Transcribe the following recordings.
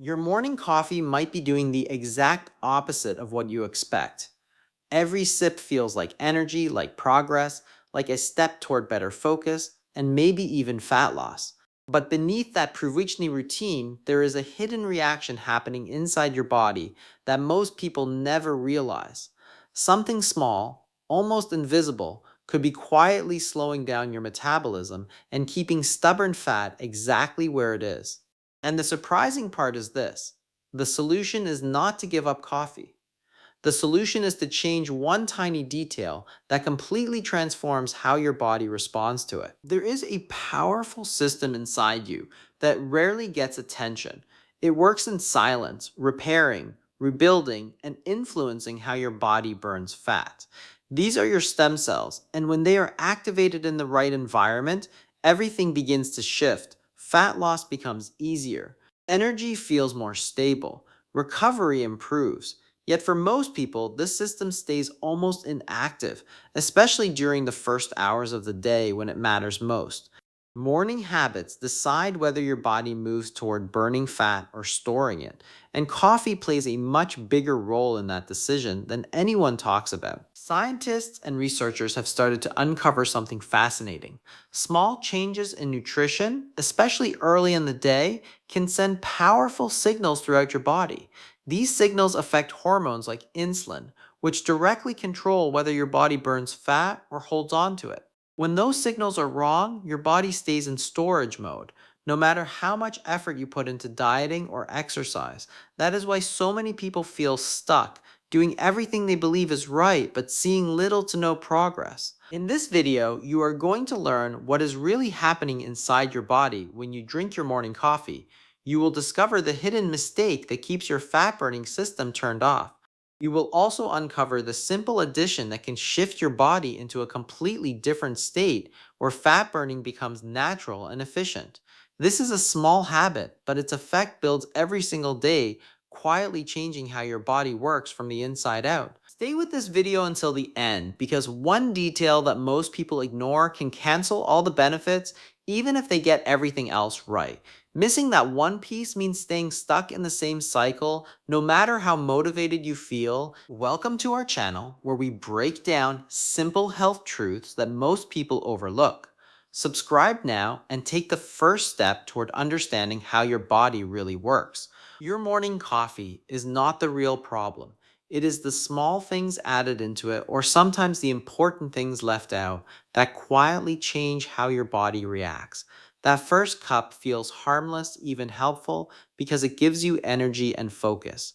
Your morning coffee might be doing the exact opposite of what you expect. Every sip feels like energy, like progress, like a step toward better focus, and maybe even fat loss. But beneath that Provichney routine, there is a hidden reaction happening inside your body that most people never realize. Something small, almost invisible, could be quietly slowing down your metabolism and keeping stubborn fat exactly where it is. And the surprising part is this: the solution is not to give up coffee. The solution is to change one tiny detail that completely transforms how your body responds to it. There is a powerful system inside you that rarely gets attention. It works in silence, repairing, rebuilding, and influencing how your body burns fat. These are your stem cells, and when they are activated in the right environment, everything begins to shift. Fat loss becomes easier. Energy feels more stable. Recovery improves. Yet for most people, this system stays almost inactive, especially during the first hours of the day when it matters most. Morning habits decide whether your body moves toward burning fat or storing it, and coffee plays a much bigger role in that decision than anyone talks about. Scientists and researchers have started to uncover something fascinating. Small changes in nutrition, especially early in the day, can send powerful signals throughout your body. These signals affect hormones like insulin, which directly control whether your body burns fat or holds on to it. When those signals are wrong, your body stays in storage mode, no matter how much effort you put into dieting or exercise. That is why so many people feel stuck, doing everything they believe is right, but seeing little to no progress. In this video, you are going to learn what is really happening inside your body when you drink your morning coffee. You will discover the hidden mistake that keeps your fat burning system turned off. You will also uncover the simple addition that can shift your body into a completely different state where fat burning becomes natural and efficient. This is a small habit, but its effect builds every single day, quietly changing how your body works from the inside out. Stay with this video until the end because one detail that most people ignore can cancel all the benefits even if they get everything else right. Missing that one piece means staying stuck in the same cycle, no matter how motivated you feel. Welcome to our channel where we break down simple health truths that most people overlook. Subscribe now and take the first step toward understanding how your body really works. Your morning coffee is not the real problem. It is the small things added into it, or sometimes the important things left out, that quietly change how your body reacts. That first cup feels harmless, even helpful, because it gives you energy and focus.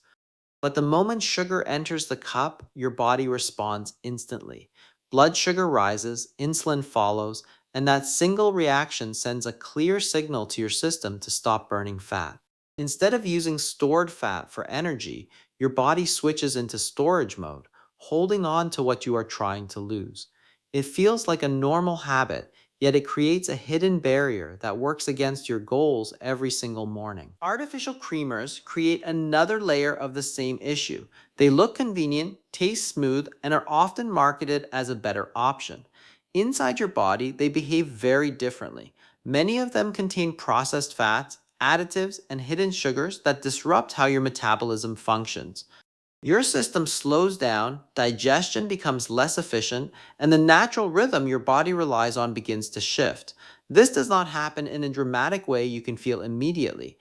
But the moment sugar enters the cup, your body responds instantly. Blood sugar rises, insulin follows, and that single reaction sends a clear signal to your system to stop burning fat. Instead of using stored fat for energy, your body switches into storage mode, holding on to what you are trying to lose. It feels like a normal habit, yet it creates a hidden barrier that works against your goals every single morning. Artificial creamers create another layer of the same issue. They look convenient, taste smooth, and are often marketed as a better option. Inside your body, they behave very differently. Many of them contain processed fats, additives, and hidden sugars that disrupt how your metabolism functions. Your system slows down, digestion becomes less efficient, and the natural rhythm your body relies on begins to shift. This does not happen in a dramatic way you can feel immediately.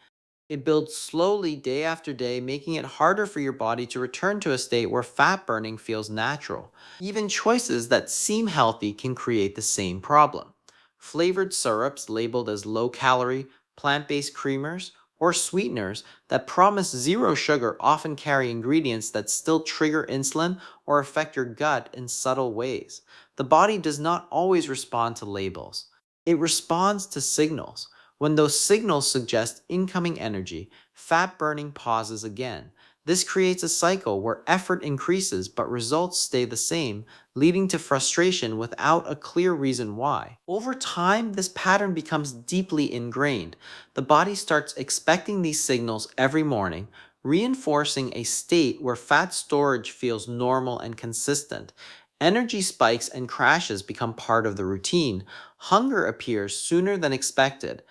It builds slowly day after day, making it harder for your body to return to a state where fat burning feels natural. Even choices that seem healthy can create the same problem. Flavored syrups labeled as low calorie, plant based creamers, or sweeteners that promise zero sugar often carry ingredients that still trigger insulin or affect your gut in subtle ways. The body does not always respond to labels, it responds to signals. When those signals suggest incoming energy, fat burning pauses again. This creates a cycle where effort increases but results stay the same, leading to frustration without a clear reason why. Over time, this pattern becomes deeply ingrained. The body starts expecting these signals every morning, reinforcing a state where fat storage feels normal and consistent. Energy spikes and crashes become part of the routine. Hunger appears sooner than expected.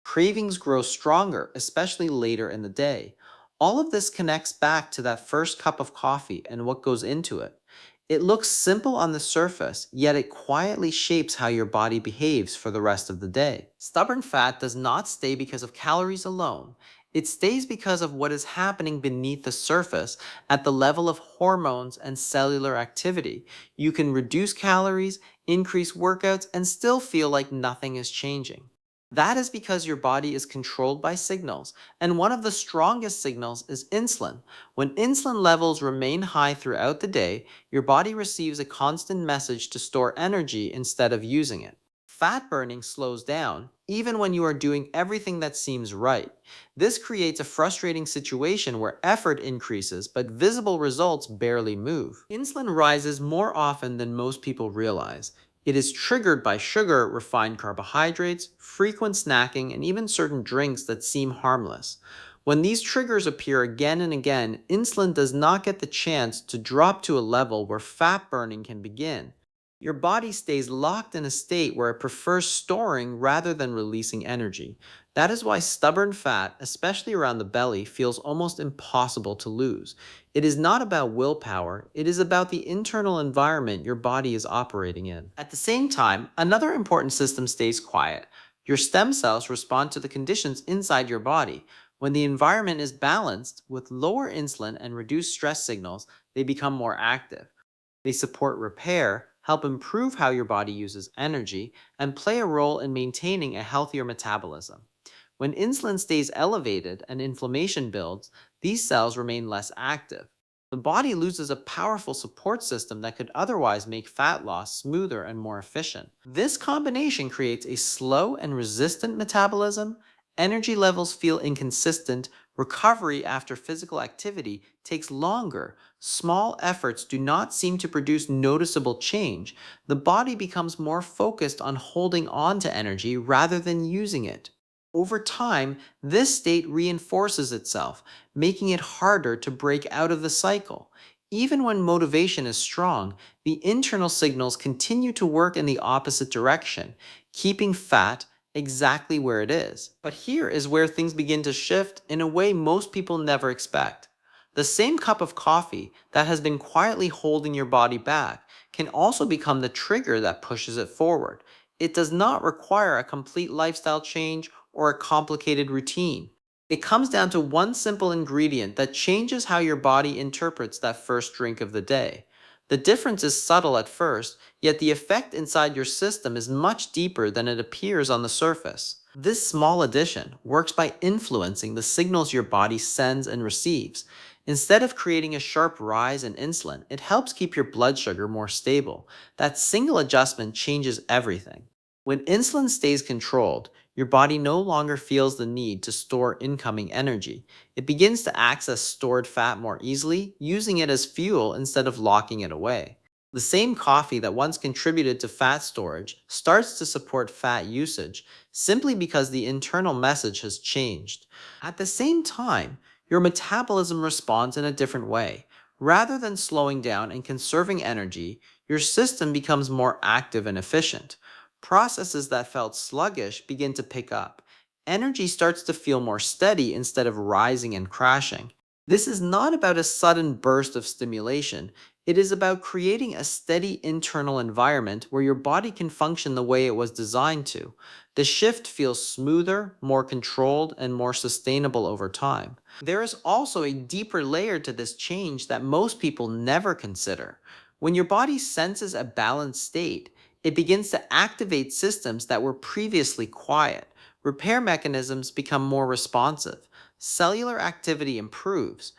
Cravings grow stronger, especially later in the day. All of this connects back to that first cup of coffee and what goes into it. It looks simple on the surface, yet it quietly shapes how your body behaves for the rest of the day. Stubborn fat does not stay because of calories alone. It stays because of what is happening beneath the surface at the level of hormones and cellular activity. You can reduce calories, increase workouts, and still feel like nothing is changing. That is because your body is controlled by signals, and one of the strongest signals is insulin. When insulin levels remain high throughout the day, your body receives a constant message to store energy instead of using it. Fat burning slows down, even when you are doing everything that seems right. This creates a frustrating situation where effort increases, but visible results barely move. Insulin rises more often than most people realize. It is triggered by sugar, refined carbohydrates, frequent snacking, and even certain drinks that seem harmless. When these triggers appear again and again, insulin does not get the chance to drop to a level where fat burning can begin. Your body stays locked in a state where it prefers storing rather than releasing energy. That is why stubborn fat, especially around the belly, feels almost impossible to lose. It is not about willpower, it is about the internal environment your body is operating in. At the same time, another important system stays quiet. Your stem cells respond to the conditions inside your body. When the environment is balanced, with lower insulin and reduced stress signals, they become more active. They support repair, help improve how your body uses energy, and play a role in maintaining a healthier metabolism. When insulin stays elevated and inflammation builds, these cells remain less active. The body loses a powerful support system that could otherwise make fat loss smoother and more efficient. This combination creates a slow and resistant metabolism. Energy levels feel inconsistent. Recovery after physical activity takes longer. Small efforts do not seem to produce noticeable change. The body becomes more focused on holding on to energy rather than using it. Over time, this state reinforces itself, making it harder to break out of the cycle. Even when motivation is strong, the internal signals continue to work in the opposite direction, keeping fat exactly where it is. But here is where things begin to shift in a way most people never expect. The same cup of coffee that has been quietly holding your body back can also become the trigger that pushes it forward. It does not require a complete lifestyle change or a complicated routine. It comes down to one simple ingredient that changes how your body interprets that first drink of the day. The difference is subtle at first, yet the effect inside your system is much deeper than it appears on the surface. This small addition works by influencing the signals your body sends and receives. Instead of creating a sharp rise in insulin, it helps keep your blood sugar more stable. That single adjustment changes everything. When insulin stays controlled, your body no longer feels the need to store incoming energy. It begins to access stored fat more easily, using it as fuel instead of locking it away. The same coffee that once contributed to fat storage starts to support fat usage simply because the internal message has changed. At the same time, your metabolism responds in a different way. Rather than slowing down and conserving energy, your system becomes more active and efficient. Processes that felt sluggish begin to pick up. Energy starts to feel more steady instead of rising and crashing. This is not about a sudden burst of stimulation. It is about creating a steady internal environment where your body can function the way it was designed to. The shift feels smoother, more controlled, and more sustainable over time. There is also a deeper layer to this change that most people never consider. When your body senses a balanced state, it begins to activate systems that were previously quiet. Repair mechanisms become more responsive. Cellular activity improves.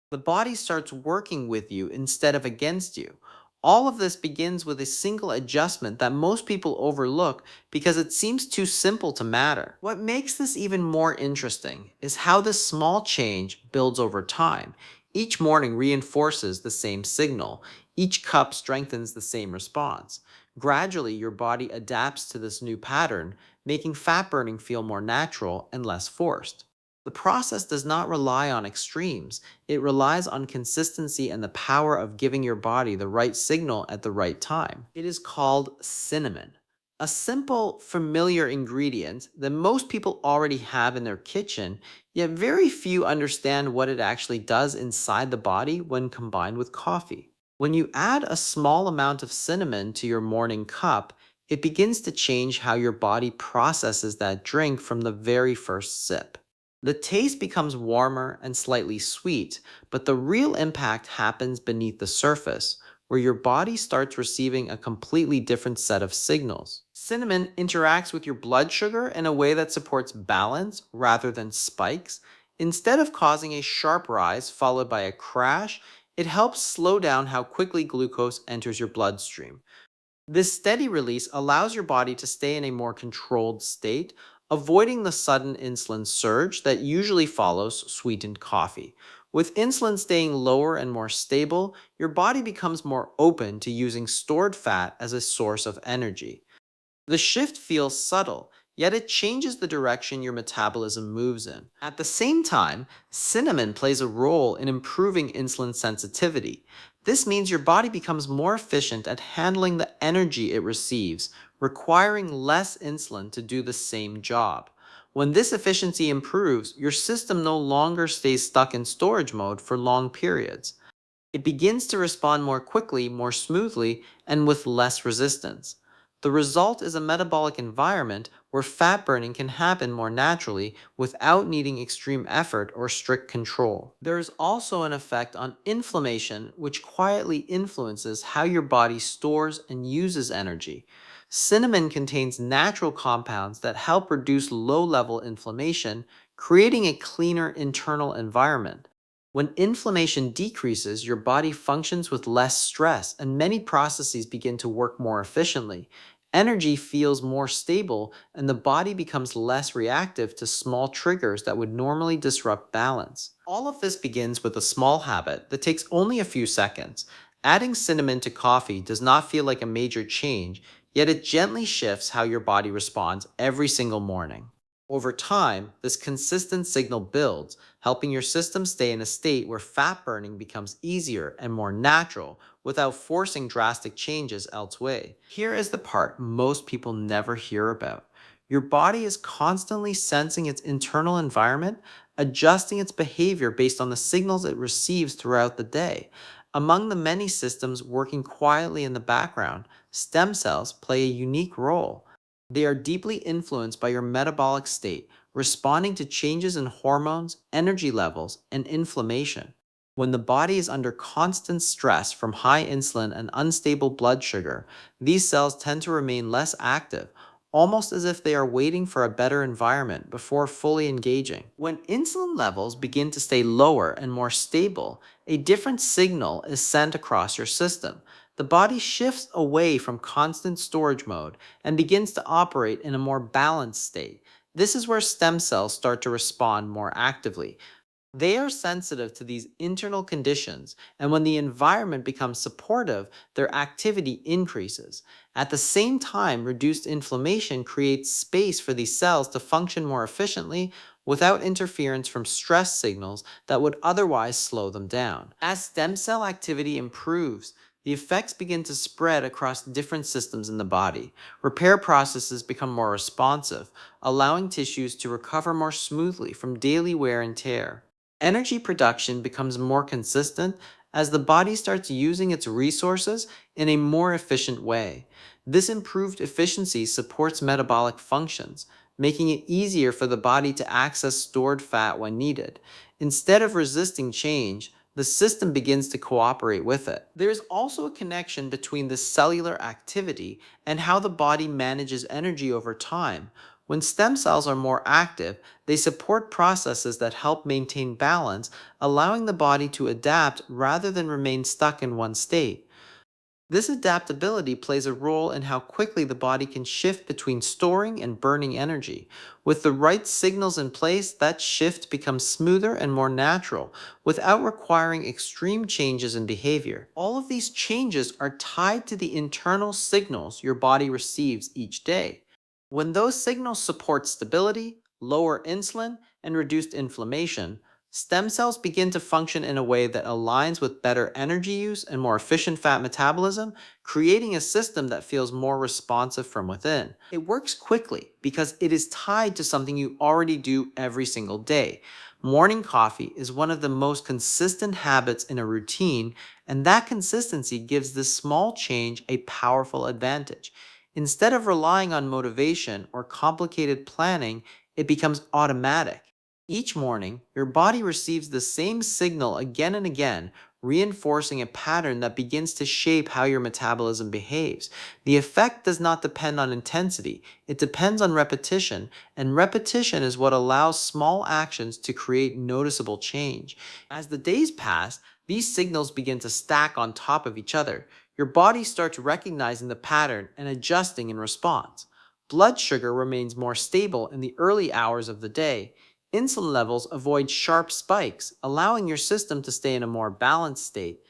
The body starts working with you instead of against you. All of this begins with a single adjustment that most people overlook because it seems too simple to matter. What makes this even more interesting is how this small change builds over time. Each morning reinforces the same signal. Each cup strengthens the same response. Gradually, your body adapts to this new pattern, making fat burning feel more natural and less forced. The process does not rely on extremes. It relies on consistency and the power of giving your body the right signal at the right time. It is called cinnamon. A simple, familiar ingredient that most people already have in their kitchen, yet very few understand what it actually does inside the body when combined with coffee. When you add a small amount of cinnamon to your morning cup, it begins to change how your body processes that drink from the very first sip. The taste becomes warmer and slightly sweet, but the real impact happens beneath the surface, where your body starts receiving a completely different set of signals. Cinnamon interacts with your blood sugar in a way that supports balance rather than spikes. Instead of causing a sharp rise followed by a crash, it helps slow down how quickly glucose enters your bloodstream. This steady release allows your body to stay in a more controlled state, avoiding the sudden insulin surge that usually follows sweetened coffee. With insulin staying lower and more stable, your body becomes more open to using stored fat as a source of energy. The shift feels subtle, yet it changes the direction your metabolism moves in. At the same time, cinnamon plays a role in improving insulin sensitivity. This means your body becomes more efficient at handling the energy it receives, requiring less insulin to do the same job. When this efficiency improves, your system no longer stays stuck in storage mode for long periods. It begins to respond more quickly, more smoothly, and with less resistance. The result is a metabolic environment where fat burning can happen more naturally without needing extreme effort or strict control. There is also an effect on inflammation, which quietly influences how your body stores and uses energy. Cinnamon contains natural compounds that help reduce low level inflammation, creating a cleaner internal environment. When inflammation decreases, your body functions with less stress and many processes begin to work more efficiently. Energy feels more stable and the body becomes less reactive to small triggers that would normally disrupt balance. All of this begins with a small habit that takes only a few seconds. Adding cinnamon to coffee does not feel like a major change, yet it gently shifts how your body responds every single morning. Over time, this consistent signal builds, helping your system stay in a state where fat burning becomes easier and more natural without forcing drastic changes elsewhere. Here is the part most people never hear about. Your body is constantly sensing its internal environment, adjusting its behavior based on the signals it receives throughout the day. Among the many systems working quietly in the background, stem cells play a unique role. They are deeply influenced by your metabolic state, responding to changes in hormones, energy levels, and inflammation. When the body is under constant stress from high insulin and unstable blood sugar, these cells tend to remain less active, almost as if they are waiting for a better environment before fully engaging. When insulin levels begin to stay lower and more stable, a different signal is sent across your system. The body shifts away from constant storage mode and begins to operate in a more balanced state. This is where stem cells start to respond more actively. They are sensitive to these internal conditions, and when the environment becomes supportive, their activity increases. At the same time, reduced inflammation creates space for these cells to function more efficiently without interference from stress signals that would otherwise slow them down. As stem cell activity improves, the effects begin to spread across different systems in the body. Repair processes become more responsive, allowing tissues to recover more smoothly from daily wear and tear. Energy production becomes more consistent as the body starts using its resources in a more efficient way. This improved efficiency supports metabolic functions, making it easier for the body to access stored fat when needed. Instead of resisting change, the system begins to cooperate with it. There is also a connection between the cellular activity and how the body manages energy over time. When stem cells are more active, they support processes that help maintain balance, allowing the body to adapt rather than remain stuck in one state. This adaptability plays a role in how quickly the body can shift between storing and burning energy. With the right signals in place, that shift becomes smoother and more natural, without requiring extreme changes in behavior. All of these changes are tied to the internal signals your body receives each day. When those signals support stability, lower insulin, and reduced inflammation, Stem cells begin to function in a way that aligns with better energy use and more efficient fat metabolism, creating a system that feels more responsive from within. It works quickly because it is tied to something you already do every single day. Morning coffee is one of the most consistent habits in a routine, and that consistency gives this small change a powerful advantage. Instead of relying on motivation or complicated planning, it becomes automatic. Each morning, your body receives the same signal again and again, reinforcing a pattern that begins to shape how your metabolism behaves. The effect does not depend on intensity, it depends on repetition, and repetition is what allows small actions to create noticeable change. As the days pass, these signals begin to stack on top of each other. Your body starts recognizing the pattern and adjusting in response. Blood sugar remains more stable in the early hours of the day. Insulin levels avoid sharp spikes, allowing your system to stay in a more balanced state.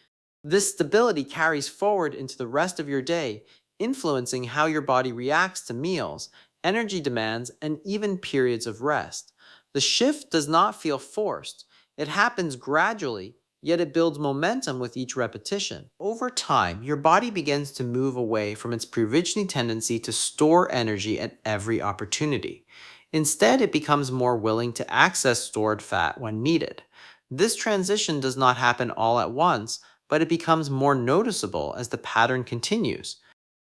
This stability carries forward into the rest of your day, influencing how your body reacts to meals, energy demands, and even periods of rest. The shift does not feel forced. It happens gradually, yet it builds momentum with each repetition. Over time, your body begins to move away from its provisioning tendency to store energy at every opportunity. Instead, it becomes more willing to access stored fat when needed. This transition does not happen all at once, but it becomes more noticeable as the pattern continues.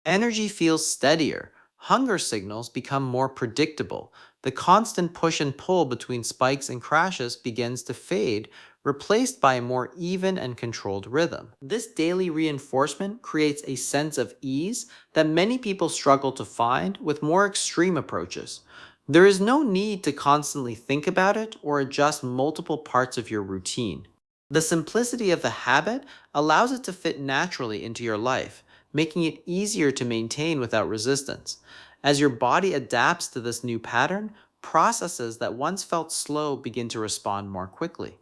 Energy feels steadier, hunger signals become more predictable, the constant push and pull between spikes and crashes begins to fade, replaced by a more even and controlled rhythm. This daily reinforcement creates a sense of ease that many people struggle to find with more extreme approaches. There is no need to constantly think about it or adjust multiple parts of your routine. The simplicity of the habit allows it to fit naturally into your life, making it easier to maintain without resistance. As your body adapts to this new pattern, processes that once felt slow begin to respond more quickly.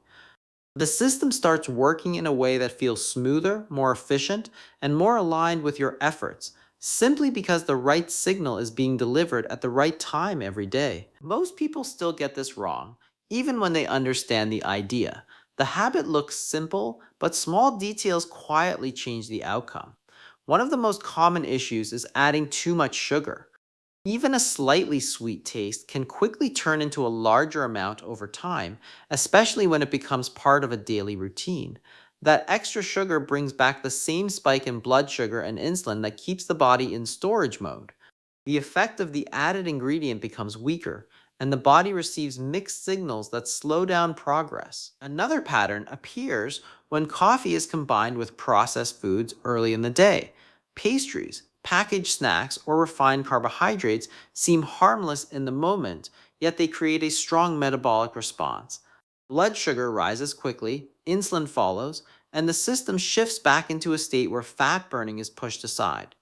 The system starts working in a way that feels smoother, more efficient, and more aligned with your efforts, simply because the right signal is being delivered at the right time every day. Most people still get this wrong, even when they understand the idea. The habit looks simple, but small details quietly change the outcome. One of the most common issues is adding too much sugar. Even a slightly sweet taste can quickly turn into a larger amount over time, especially when it becomes part of a daily routine. That extra sugar brings back the same spike in blood sugar and insulin that keeps the body in storage mode. The effect of the added ingredient becomes weaker, and the body receives mixed signals that slow down progress. Another pattern appears when coffee is combined with processed foods early in the day. Pastries, packaged snacks, or refined carbohydrates seem harmless in the moment, yet they create a strong metabolic response. Blood sugar rises quickly, insulin follows, and the system shifts back into a state where fat burning is pushed aside.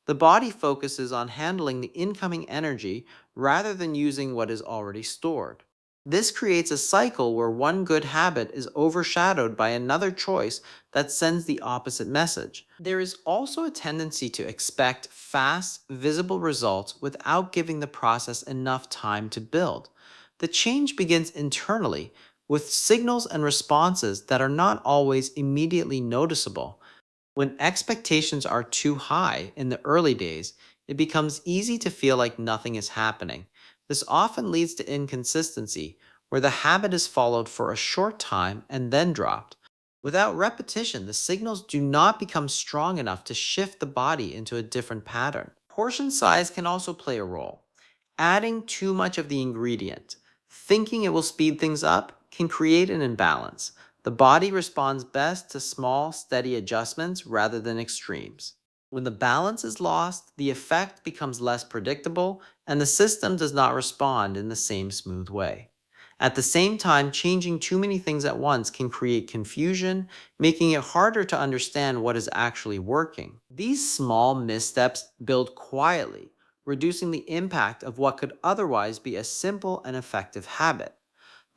The body focuses on handling the incoming energy rather than using what is already stored. This creates a cycle where one good habit is overshadowed by another choice that sends the opposite message. There is also a tendency to expect fast, visible results without giving the process enough time to build. The change begins internally, with signals and responses that are not always immediately noticeable. When expectations are too high in the early days, it becomes easy to feel like nothing is happening. This often leads to inconsistency, where the habit is followed for a short time and then dropped. Without repetition, the signals do not become strong enough to shift the body into a different pattern. Portion size can also play a role. Adding too much of the ingredient, thinking it will speed things up, can create an imbalance. The body responds best to small, steady adjustments rather than extremes. When the balance is lost, the effect becomes less predictable and the system does not respond in the same smooth way. At the same time, changing too many things at once can create confusion, making it harder to understand what is actually working. These small missteps build quietly, reducing the impact of what could otherwise be a simple and effective habit.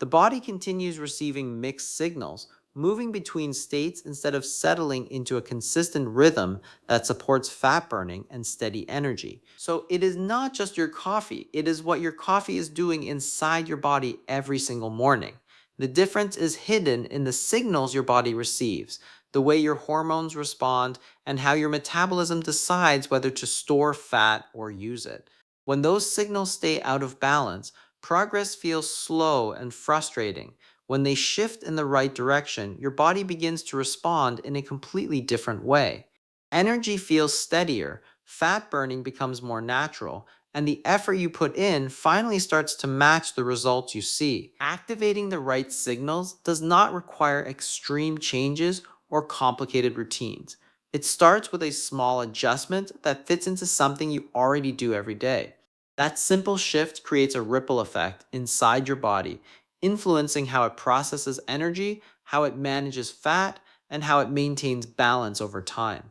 The body continues receiving mixed signals, moving between states instead of settling into a consistent rhythm that supports fat burning and steady energy. So it is not just your coffee, it is what your coffee is doing inside your body every single morning. The difference is hidden in the signals your body receives, the way your hormones respond, and how your metabolism decides whether to store fat or use it. When those signals stay out of balance, progress feels slow and frustrating. When they shift in the right direction, your body begins to respond in a completely different way. Energy feels steadier, fat burning becomes more natural, and the effort you put in finally starts to match the results you see. Activating the right signals does not require extreme changes or complicated routines. It starts with a small adjustment that fits into something you already do every day. That simple shift creates a ripple effect inside your body, influencing how it processes energy, how it manages fat, and how it maintains balance over time.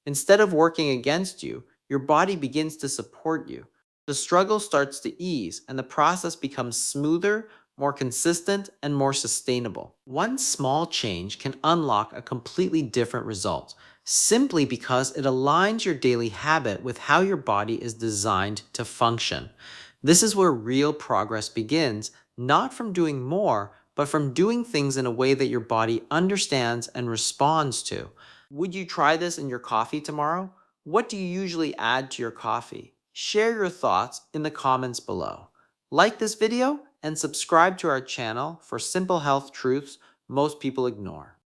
Instead of working against you, your body begins to support you. The struggle starts to ease, and the process becomes smoother, more consistent, and more sustainable. One small change can unlock a completely different result, simply because it aligns your daily habit with how your body is designed to function. This is where real progress begins, not from doing more, but from doing things in a way that your body understands and responds to. Would you try this in your coffee tomorrow? What do you usually add to your coffee? Share your thoughts in the comments below. Like this video and subscribe to our channel for simple health truths most people ignore.